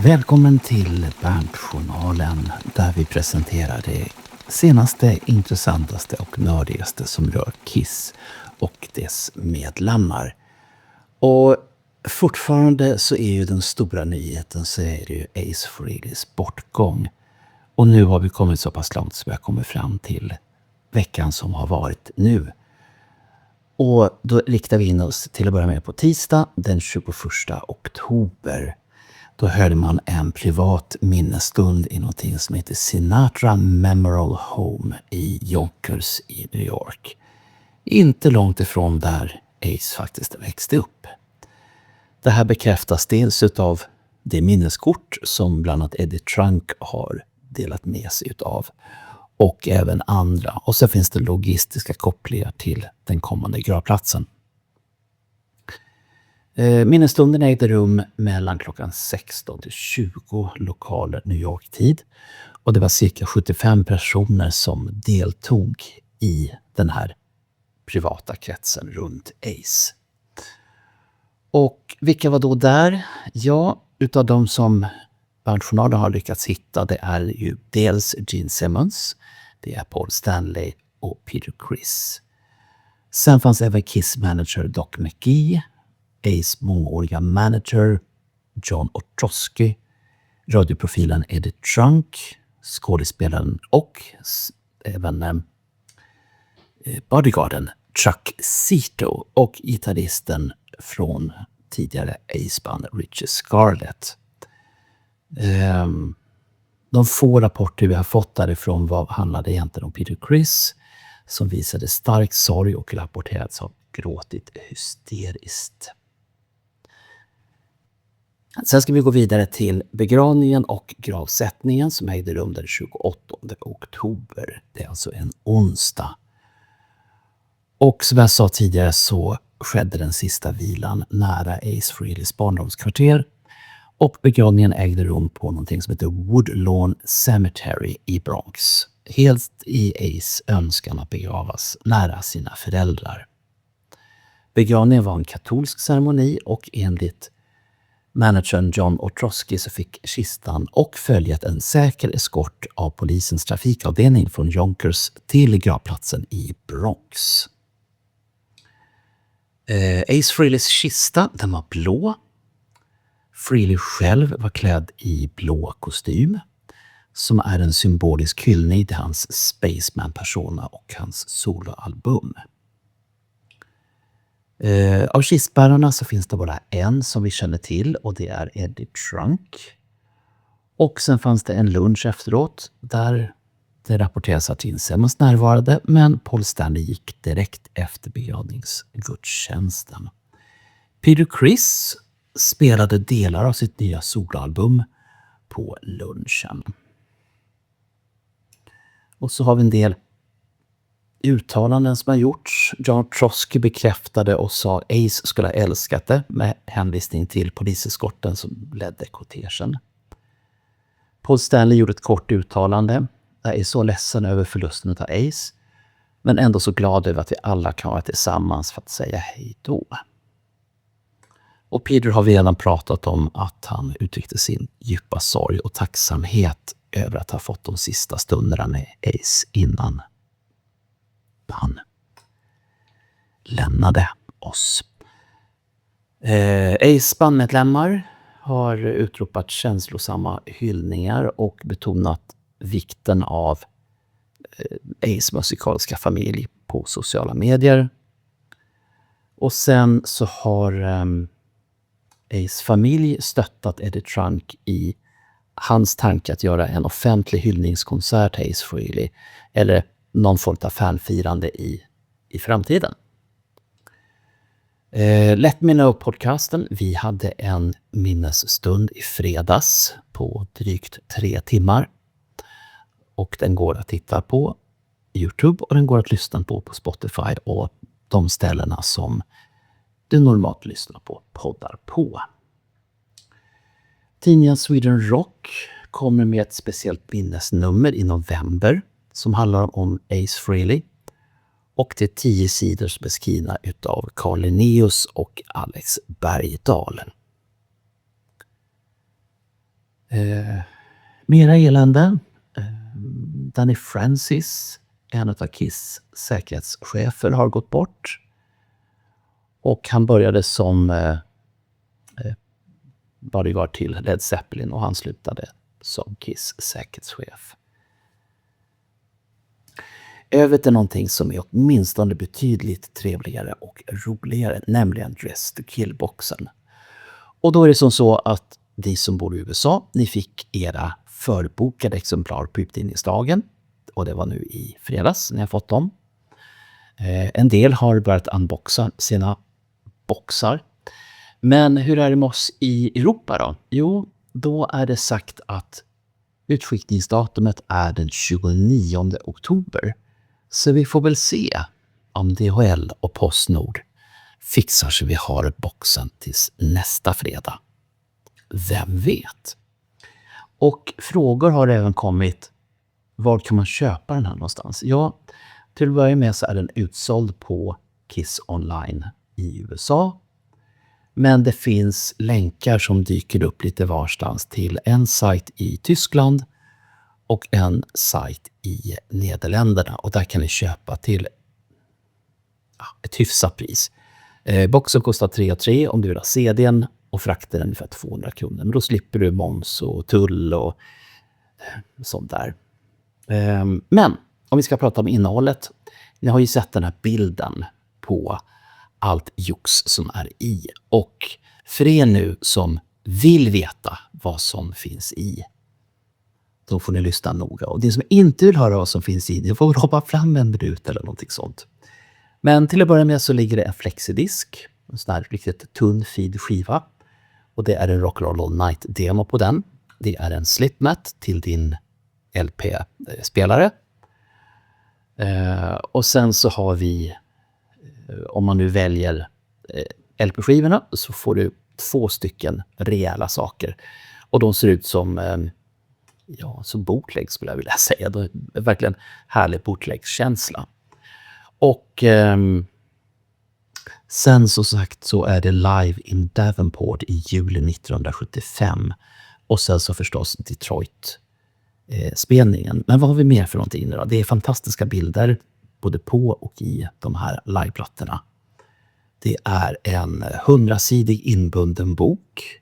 Välkommen till Berntjournalen där vi presenterar det senaste, intressantaste och nördigaste som rör Kiss och dess medlemmar. Och fortfarande så är ju den stora nyheten så är det ju Ace Frehleys bortgång. Och nu har vi kommit så pass långt så vi har kommit fram till veckan som har varit nu. Och då riktar vi in oss till att börja med på tisdag den 21 oktober. Då hörde man en privat minnesstund i någonting som heter Sinatra Memorial Home i Yonkers i New York. Inte långt ifrån där Ace faktiskt växte upp. Det här bekräftas dels av det minneskort som bland annat Eddie Trunk har delat med sig utav. Och även andra. Och så finns det logistiska kopplingar till den kommande gravplatsen. Minnesstunden ägde rum mellan klockan 16 till 20 lokaler New York-tid. Och det var cirka 75 personer som deltog i den här privata kretsen runt Ace. Och vilka var då där? Ja, utav de som Berntjournalen har lyckats hitta det är ju dels Gene Simmons, det är Paul Stanley och Peter Criss. Sen fanns även Kiss manager Doc McGee, Ace mångåriga manager John Ostrowski, radioprofilen Eddie Trunk, skådespelaren och även bodyguarden Chuck Zito och gitarristen från tidigare Ace-band Richie Scarlett. De få rapporter vi har fått därifrån vad handlade egentligen om Peter Criss som visade stark sorg och rapporterats ha gråtit hysteriskt. Sen ska vi gå vidare till begravningen och gravsättningen som ägde rum den 28 oktober. Det är alltså en onsdag. Och som jag sa tidigare så skedde den sista vilan nära Ace Frehleys barndomskvarter. Och begravningen ägde rum på någonting som heter Woodlawn Cemetery i Bronx. Helt i Ace önskan att begravas nära sina föräldrar. Begravningen var en katolsk ceremoni och enligt managern John Ostrowski så fick kistan och följet en säker eskort av polisens trafikavdelning från Yonkers till gravplatsen i Bronx. Ace Frehleys kista, den var blå. Frehley själv var klädd i blå kostym som är en symbolisk hyllning till hans Spaceman-persona och hans soloalbum. Av kistbärarna så finns det bara en som vi känner till och det är Eddie Trunk. Och sen fanns det en lunch efteråt där det rapporteras att Gene Simmons närvarade men Paul Stanley gick direkt efter begravningsgudstjänsten. Peter Criss spelade delar av sitt nya soloalbum på lunchen. Och så har vi en del uttalanden som har gjorts. John Ostrowski bekräftade och sa att Ace skulle ha älskat det med hänvisning till poliseskorten som ledde kortegen. Paul Stanley gjorde ett kort uttalande. Jag är så ledsen över förlusten av Ace men ändå så glad över att vi alla kan vara tillsammans för att säga hej då. Och Peter har vi redan pratat om att han uttryckte sin djupa sorg och tacksamhet över att ha fått de sista stunderna med Ace innan han lämnade oss. Ace bandmedlemmar har utropat känslosamma hyllningar och betonat vikten av Ace musikaliska familj på sociala medier. Och sen så har Ace familj stöttat Eddie Trunk i hans tanke att göra en offentlig hyllningskonsert till Ace Frehley eller någon form av fanfirande i framtiden. Let Me Know-podcasten, vi hade en minnesstund i fredags på drygt 3 timmar. Och den går att titta på YouTube och den går att lyssna på Spotify och de ställena som du normalt lyssnar på poddar på. Tidningen Sweden Rock kommer med ett speciellt minnesnummer i november som handlar om Ace Frehley. Och det är 10 sidor beskrivna utav Carl Linnaeus och Alex Bergdahl. Mera elände. Danny Francis, en av Kiss säkerhetschefer, har gått bort. Och han började som bodyguard till Led Zeppelin och han slutade som Kiss säkerhetschef. Över till någonting som är åtminstone betydligt trevligare och roligare, nämligen Dress to Kill-boxen. Och då är det som så att ni som bor i USA, ni fick era förbokade exemplar på utgivningsdagen. Och det var nu i fredags när jag fått dem. En del har börjat unboxa sina boxar. Men hur är det med oss i Europa då? Jo, då är det sagt att utskickningsdatumet är den 29 oktober. Så vi får väl se om DHL och Postnord fixar så vi har boxen tills nästa fredag. Vem vet? Och frågor har även kommit. Var kan man köpa den här någonstans? Ja, till att börja med så är den utsåld på Kiss Online i USA. Men det finns länkar som dyker upp lite varstans till en sajt i Tyskland och en sajt i Nederländerna. Och där kan ni köpa till ett hyfsat pris. Boxen kostar 3,3 om du vill ha CD:n och frakten ungefär 200 kronor. Men då slipper du moms och tull och sånt där. Men om vi ska prata om innehållet. Ni har ju sett den här bilden på allt jox som är i. Och för er nu som vill veta vad som finns i, då får ni lyssna noga. Och det som inte vill höra vad som finns i, det får hoppa fram en minut eller någonting sånt. Men till att börja med så ligger det en flexidisk, en sån här riktigt tunn feed-skiva. Och det är en Rock'n'Roll All Night-demo på den. Det är en slipmat till din LP-spelare. Och sen så har vi, om man nu väljer LP-skivorna, så får du 2 stycken rejäla saker. Och de ser ut som som bootleg skulle jag vilja säga. Det är verkligen härlig bootleg-känsla. Och sen så sagt så är det live in Davenport i juli 1975. Och sen så förstås Detroit-spelningen. Men vad har vi mer för någonting då? Det är fantastiska bilder både på och i de här liveplattorna. Det är en 100-sidig inbunden bok.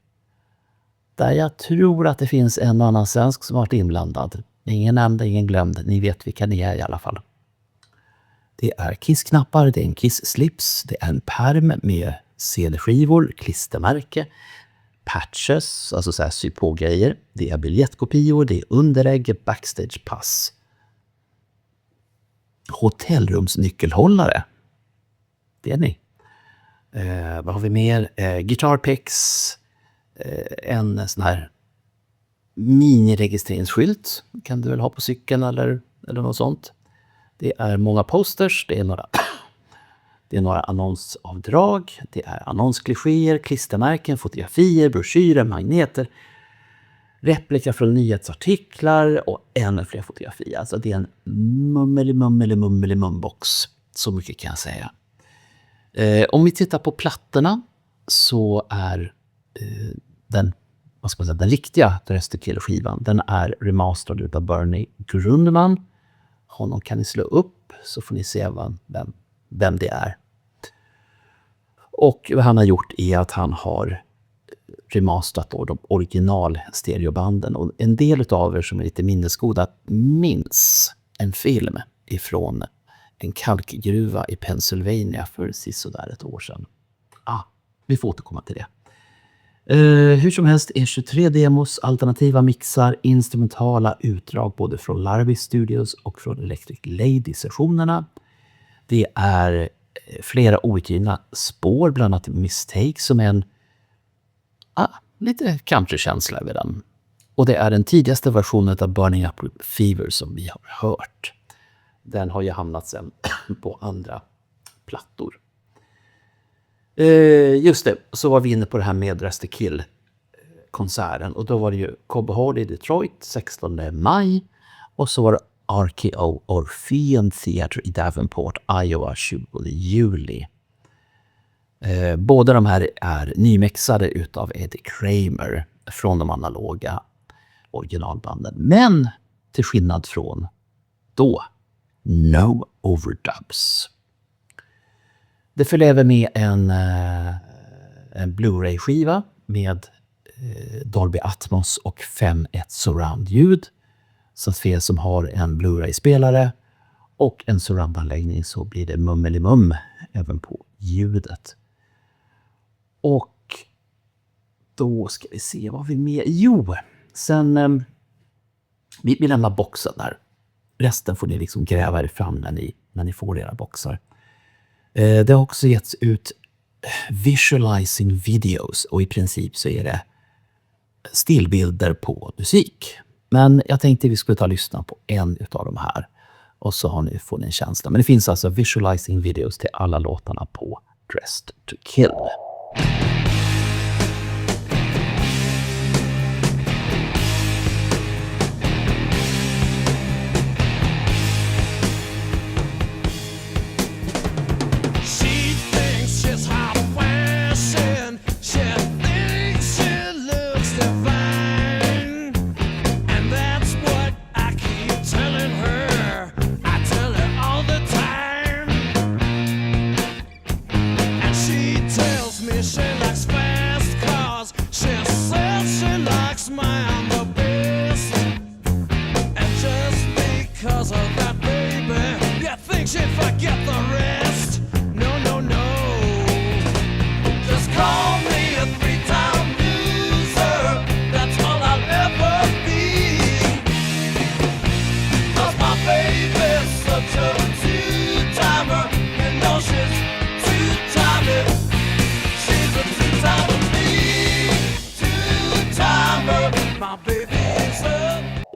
Där jag tror att det finns en och annan svensk som har varit inblandad. Ingen nämnd, ingen glömd. Ni vet vilka ni är i alla fall. Det är Kiss-knappar, det är en Kiss-slips, det är en pärm med CD-skivor, klistermärke, patches, alltså så här sy på grejer. Det är biljettkopior, det är underlägg, backstagepass. Hotellrumsnyckelhållare. Det är ni. Vad har vi mer? Guitarpicks. En sån här mini-registreringsskylt kan du väl ha på cykeln eller något sånt. Det är många posters, det är några annonsavdrag, det är annonsklichéer, klistermärken, fotografier, broschyrer, magneter, replika från nyhetsartiklar och ännu fler fotografier. Alltså det är en mummelbox, så mycket kan jag säga. Om vi tittar på plattorna så är den riktiga Dress to Kill-skivan, den är remasterad av Bernie Grundman. Honom kan ni slå upp så får ni se vem det är. Och vad han har gjort är att han har remasterat de original stereobanden. Och en del av er som är lite minnesgoda minns en film ifrån en kalkgruva i Pennsylvania för sådär ett år sedan. Vi får återkomma till det. Hur som helst är 23 demos, alternativa mixar, instrumentala utdrag både från Larvi Studios och från Electric Lady-sessionerna. Det är flera outgivna spår, bland annat Mistake som är en lite countrykänsla över den. Och det är den tidigaste versionen av Burning Up With Fever som vi har hört. Den har ju hamnat sen på andra plattor. Just det, så var vi inne på det här med Dress to Kill-konserten. Och då var det ju Cobb Hall i Detroit 16 maj. Och så var det RKO Orpheum Theatre i Davenport, Iowa 20 juli. Båda de här är nymixade utav Eddie Kramer från de analoga originalbanden. Men till skillnad från då, no overdubs. Det följer även med en Blu-ray-skiva med Dolby Atmos och 5.1 surround-ljud. Så att för er som har en Blu-ray-spelare och en surround-anläggning så blir det mummelimum även på ljudet. Och då ska vi se vad vi med. Jo, sen vi lämnar boxen där. Resten får ni liksom gräva er fram när ni får era boxar. Det har också getts ut visualizing videos och i princip så är det stillbilder på musik. Men jag tänkte vi skulle ta och lyssna på en utav de här och så får ni en känsla. Men det finns alltså visualizing videos till alla låtarna på Dressed to Kill.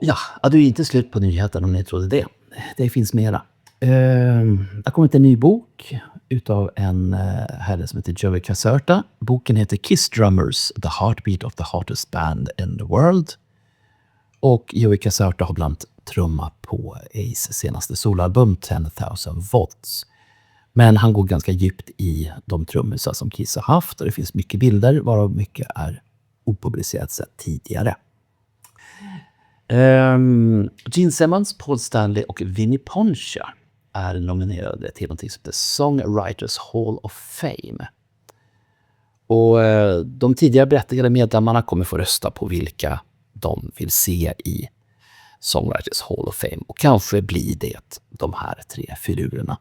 Ja, du är inte slut på nyheten om ni trodde det. Det finns mera. Det har kommit en ny bok utav en herre som heter Joey Caserta. Boken heter Kiss Drummers, The Heartbeat of the Hottest Band in the World. Och Joey Caserta har bland annat trummat på Ace senaste solalbum 10,000 volts. Men han går ganska djupt i de trummisar som Kiss har haft och det finns mycket bilder varav mycket är opublicerat sedan tidigare. Gene Simmons, Paul Stanley och Vinnie Poncha är nominerade till något som heter Songwriters Hall of Fame. Och de tidigare berättigade medlemmarna kommer få rösta på vilka de vill se i Songwriters Hall of Fame. Och kanske blir det de här 3 figurerna.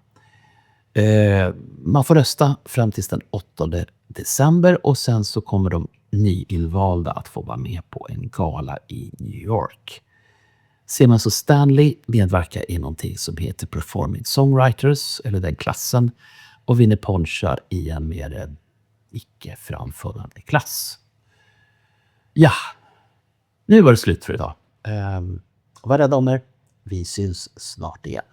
Man får rösta fram till den 8 december och sen så kommer de nyinvalda att få vara med på en gala i New York. Simmons och Stanley medverkar i någonting som heter Performing Songwriters, eller den klassen, och Vinnie Poncha i en mer icke-framförande klass. Ja, nu var det slut för idag. Var rädda om er. Vi syns snart igen.